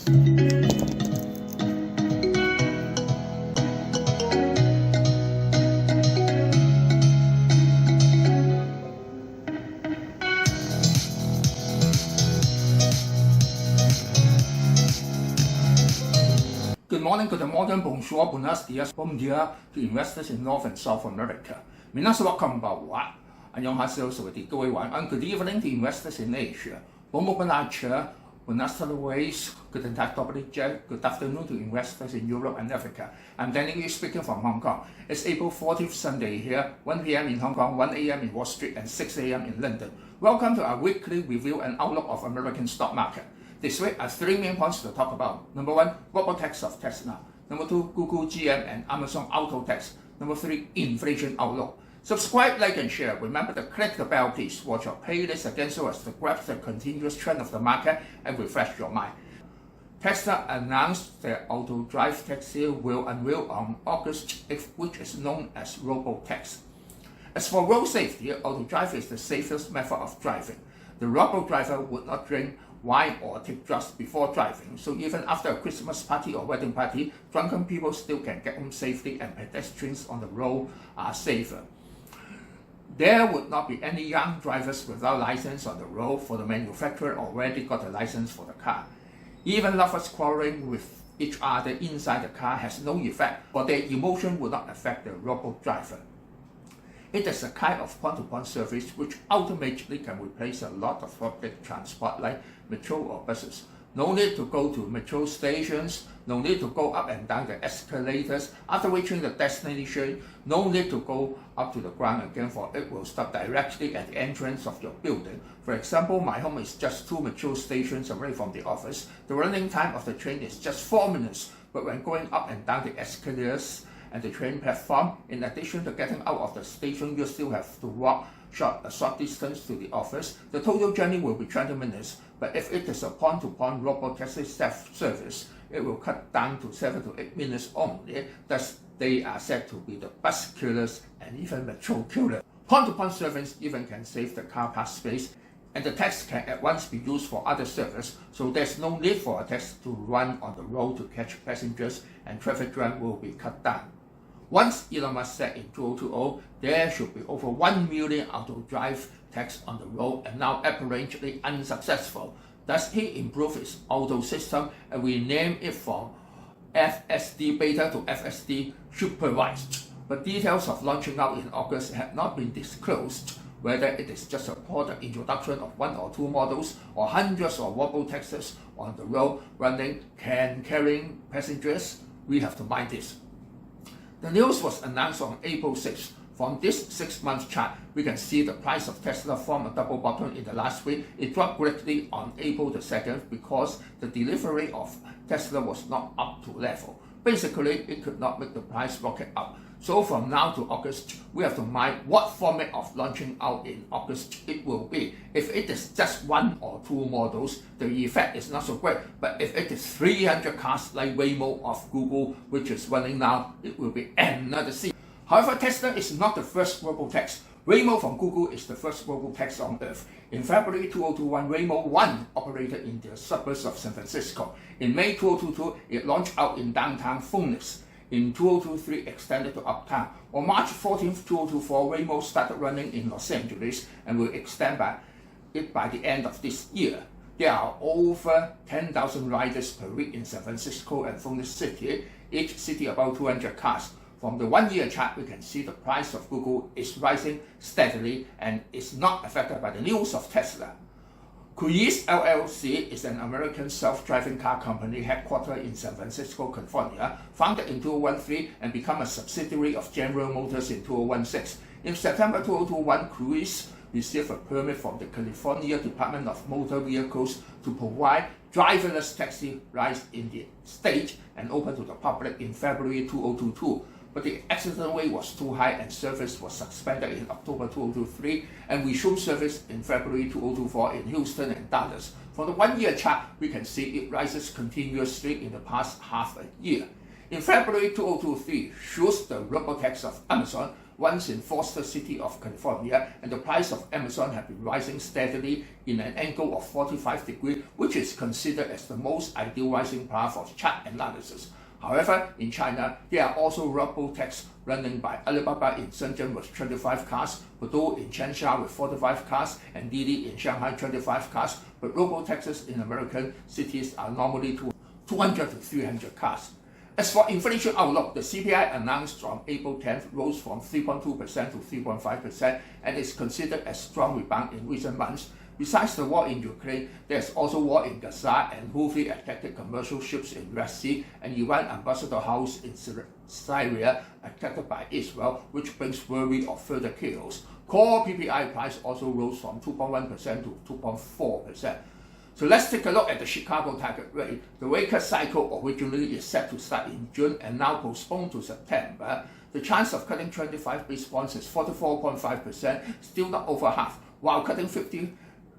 Good morning, good morning, bonjour, buenos dias, bom dia to investors in North and South America. Minasan konbanwa. 안녕하세요, สวัสดี各位晚安. Good evening to investors in Asia. Buenas tardes, good afternoon to investors in Europe and Africa. I'm Danny speaking from Hong Kong. It's April 14th, Sunday here, 1 p.m. in Hong Kong, 1 a.m. in Wall Street, and 6 a.m. in London. Welcome to our weekly review and outlook of American stock market. This week are three main points to talk about. Number one, Robotaxi of Tesla. Number two, Google, GM, and AMZN autotaxi. Number three, inflation outlook. Subscribe, like, and share. Remember to click the bell, please. Watch our playlist again so as to grasp the continuous trend of the market and refresh your mind. Tesla announced their auto drive taxi will unveil on August 8th, which is known as Robotaxi. As for road safety, auto drive is the safest method of driving. The robot driver would not drink wine or take drugs before driving, so even after a Christmas party or wedding party, drunken people still can get home safely and pedestrians on the road are safer. There would not be any young drivers without license on the road, for the manufacturer already got a license for the car. Even lovers quarreling with each other inside the car has no effect, or their emotion will not affect the robot driver. It is a kind of point-to-point service which ultimately can replace a lot of public transport like metro or buses. No need to go to metro stations, no need to go up and down the escalators. After reaching the destination, no need to go up to the ground again, for it will stop directly at the entrance of your building. For example, my home is just 2 metro stations away from the office. The running time of the train is just 4 minutes, but when going up and down the escalators and the train platform, in addition to getting out of the station, you still have to walk a short distance to the office. The total journey will be 20 minutes, but if it is a point-to-point Robotaxi self-service, it will cut down to 7 to 8 minutes only. Thus, they are said to be the bus killers and even metro killers. Point-to-point service even can save the car park space, and the taxi can at once be used for other service, so there's no need for a taxi to run on the road to catch passengers, and traffic jam will be cut down. Once Elon Musk said in 2020 there should be over 1 million auto drive taxis on the road, and now apparently unsuccessful. Thus, he improved his auto system and renamed it from FSD Beta to FSD Supervised. But details of launching out in August have not been disclosed. Whether it is just a product introduction of 1 or 2 models, or hundreds of robotaxis on the road running carrying passengers, we have to mind this. The news was announced on April 6th. From this 6-month chart, we can see the price of Tesla formed a double bottom in the last week. It dropped greatly on April the 2nd because the delivery of Tesla was not up to level. Basically, it could not make the price rocket up. So from now to August, we have to mind what format of launching out in August it will be. If it is just 1 or 2 models, the effect is not so great. But if it is 300 cars like Waymo of Google, which is running now, it will be another scene. However, Tesla is not the first Robotaxi. Waymo from Google is the first Robotaxi on Earth. In February 2021, Waymo 1 operated in the suburbs of San Francisco. In May 2022, it launched out in downtown Phoenix. In 2023, extended to Uptown. On March 14, 2024, Waymo started running in Los Angeles and will extend by the end of this year. There are over 10,000 riders per week in San Francisco and Phoenix City, each city about 200 cars. From the 1-year chart, we can see the price of Google is rising steadily and is not affected by the news of Tesla. Cruise LLC is an American self-driving car company headquartered in San Francisco, California, founded in 2013 and become a subsidiary of General Motors in 2016. In September 2021, Cruise received a permit from the California Department of Motor Vehicles to provide driverless taxi rides in the state and open to the public in February 2022. But the accident rate was too high and service was suspended in October 2023 and resumed service in February 2024 in Houston and Dallas. From the 1-year chart, we can see it rises continuously in the past half a year. In February 2023, shows the Robotaxi of Amazon once in foster city of California, and the price of Amazon have been rising steadily in an angle of 45 degrees, which is considered as the most ideal rising path for chart analysis. However, in China, there are also Robotaxi running by Alibaba in Shenzhen with 25 cars, BYDDY in Changsha with 45 cars, and BYDDY in Shanghai 25 cars, but Robotaxis in American cities are normally 200 to 300 cars. As for inflation outlook, the CPI announced on April 10th rose from 3.2% to 3.5% and is considered a strong rebound in recent months. Besides the war in Ukraine, there is also war in Gaza, and Houthi attacked commercial ships in Red Sea, and Iran ambassador house in Syria attacked by Israel, which brings worry of further chaos. Core PPI price also rose from 2.1% to 2.4%. So let's take a look at the Chicago target rate. The rate cut cycle originally is set to start in June and now postponed to September. The chance of cutting 25 basis points is 44.5%, still not over half, while cutting 50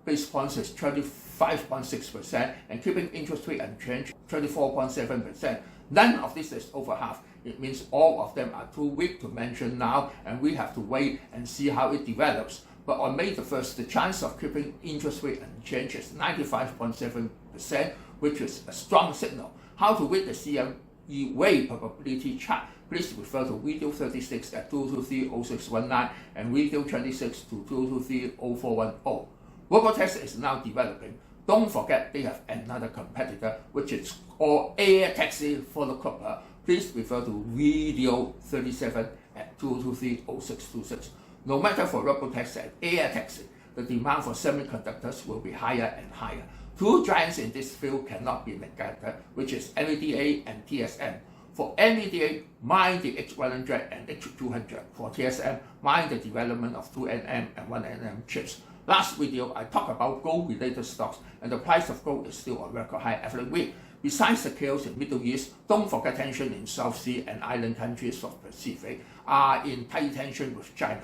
basis points is 25.6%, and keeping interest rate unchanged 24.7%. None of this is over half. It means all of them are too weak to mention now, and we have to wait and see how it develops. But on May the 1st, the chance of keeping interest rate unchanged is 95.7%, which is a strong signal. How to read the CME Way probability chart? Please refer to video 36 at 223-0619 and video 26 to 223-0410. Robotaxi is now developing. Don't forget they have another competitor, which is called AirTaxi for the Cooper. Please refer to video 37 at 223-0626. No matter for Robotaxi and AirTaxi, the demand for semiconductors will be higher and higher. Two giants in this field cannot be neglected, which is NVIDIA and TSM. For NVIDIA, mind the H100 and H200. For TSM, mind the development of 2nm and 1nm chips. Last video, I talked about gold-related stocks, and the price of gold is still on record high every week. Besides the chaos in Middle East, don't forget tension in South Sea and island countries of Pacific are in tight tension with China.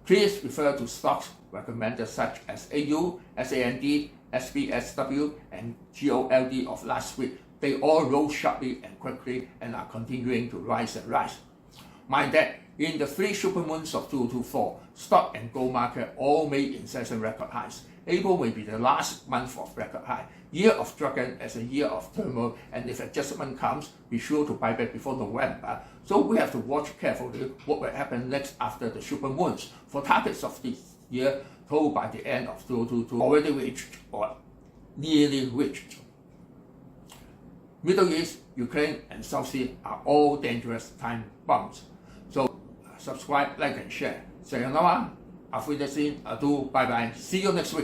Please refer to stocks recommended such as AU, SAND, SBSW, and GOLD of last week. They all rose sharply and quickly and are continuing to rise and rise. Mind that, in the 3 supermoons of 2024, stock and gold market all made in-session record highs. April may be the last month of record high. Year of Dragon as a year of turmoil, and if adjustment comes, be sure to buy back before November. So we have to watch carefully what will happen next after the supermoons. For targets of this year, told by the end of 2022, already reached or nearly reached. Middle East, Ukraine, and South Sea are all dangerous time bombs. So subscribe, like, and share. Sayonara, auf Wiedersehen, adieu, bye bye. See you next week.